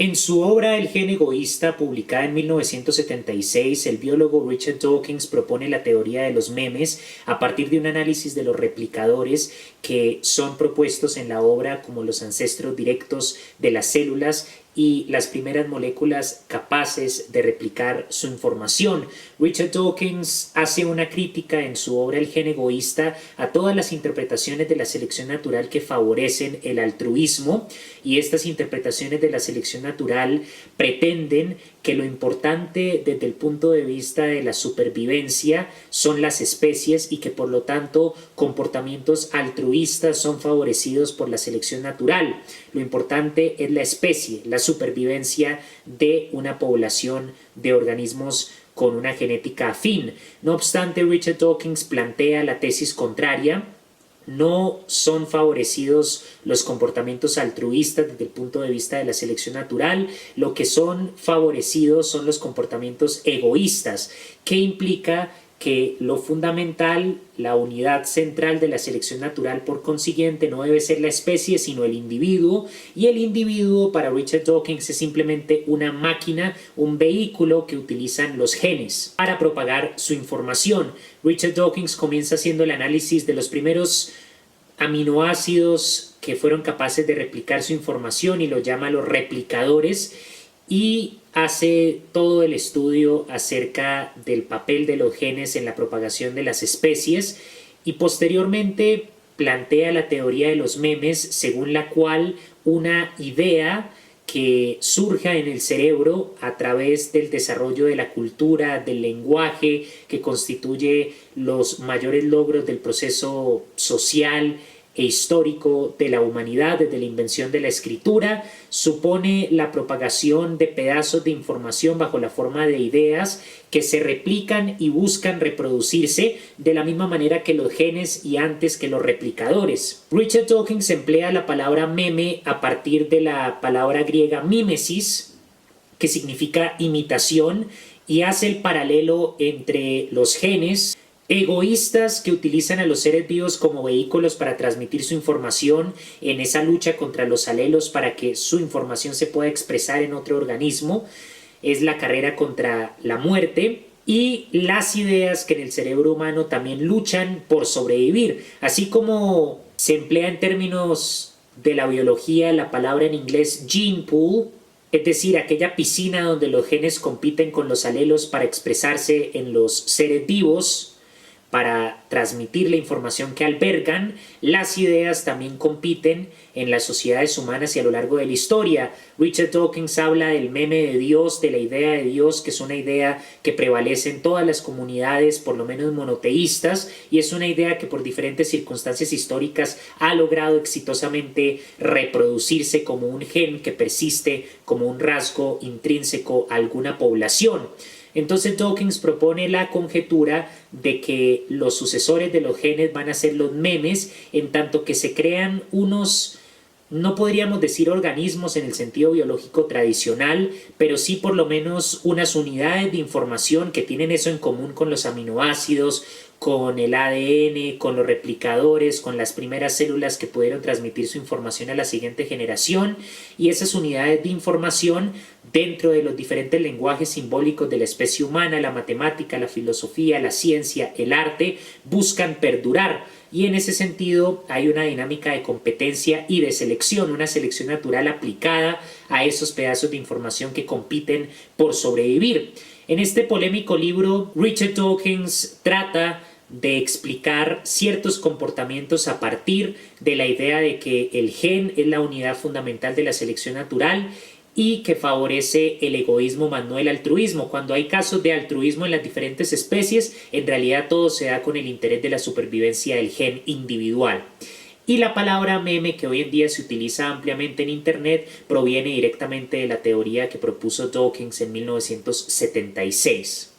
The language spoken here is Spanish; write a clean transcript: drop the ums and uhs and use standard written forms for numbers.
En su obra El gen egoísta, publicada en 1976, el biólogo Richard Dawkins propone la teoría de los memes a partir de un análisis de los replicadores que son propuestos en la obra como los ancestros directos de las células y las primeras moléculas capaces de replicar su información. Richard Dawkins hace una crítica en su obra El gen egoísta a todas las interpretaciones de la selección natural que favorecen el altruismo, y estas interpretaciones de la selección natural pretenden que lo importante desde el punto de vista de la supervivencia son las especies y que por lo tanto comportamientos altruistas son favorecidos por la selección natural. Lo importante es la especie, la supervivencia de una población de organismos con una genética afín. No obstante, Richard Dawkins plantea la tesis contraria. No son favorecidos los comportamientos altruistas desde el punto de vista de la selección natural. Lo que son favorecidos son los comportamientos egoístas, que implica que lo fundamental, la unidad central de la selección natural, por consiguiente, no debe ser la especie, sino el individuo, y el individuo para Richard Dawkins es simplemente una máquina, un vehículo que utilizan los genes para propagar su información. Richard Dawkins comienza haciendo el análisis de los primeros aminoácidos que fueron capaces de replicar su información y lo llama los replicadores, y hace todo el estudio acerca del papel de los genes en la propagación de las especies, y posteriormente plantea la teoría de los memes, según la cual una idea que surja en el cerebro a través del desarrollo de la cultura, del lenguaje, que constituye los mayores logros del proceso social e histórico de la humanidad desde la invención de la escritura, supone la propagación de pedazos de información bajo la forma de ideas que se replican y buscan reproducirse de la misma manera que los genes y antes que los replicadores. Richard Dawkins emplea la palabra meme a partir de la palabra griega mimesis, que significa imitación, y hace el paralelo entre los genes egoístas que utilizan a los seres vivos como vehículos para transmitir su información en esa lucha contra los alelos para que su información se pueda expresar en otro organismo. Es la carrera contra la muerte, y las ideas que en el cerebro humano también luchan por sobrevivir. Así como se emplea en términos de la biología la palabra en inglés gene pool, es decir, aquella piscina donde los genes compiten con los alelos para expresarse en los seres vivos, para transmitir la información que albergan, las ideas también compiten en las sociedades humanas y a lo largo de la historia. Richard Dawkins habla del meme de Dios, de la idea de Dios, que es una idea que prevalece en todas las comunidades, por lo menos monoteístas, y es una idea que por diferentes circunstancias históricas ha logrado exitosamente reproducirse como un gen que persiste como un rasgo intrínseco a alguna población. Entonces Dawkins propone la conjetura de que los sucesores de los genes van a ser los memes, en tanto que se crean unos, no podríamos decir organismos en el sentido biológico tradicional, pero sí por lo menos unas unidades de información que tienen eso en común con los aminoácidos, con el ADN, con los replicadores, con las primeras células que pudieron transmitir su información a la siguiente generación, y esas unidades de información dentro de los diferentes lenguajes simbólicos de la especie humana, la matemática, la filosofía, la ciencia, el arte, buscan perdurar. Y en ese sentido hay una dinámica de competencia y de selección, una selección natural aplicada a esos pedazos de información que compiten por sobrevivir. En este polémico libro, Richard Dawkins trata de explicar ciertos comportamientos a partir de la idea de que el gen es la unidad fundamental de la selección natural y que favorece el egoísmo más no el altruismo. Cuando hay casos de altruismo en las diferentes especies, en realidad todo se da con el interés de la supervivencia del gen individual. Y la palabra meme, que hoy en día se utiliza ampliamente en internet, proviene directamente de la teoría que propuso Dawkins en 1976.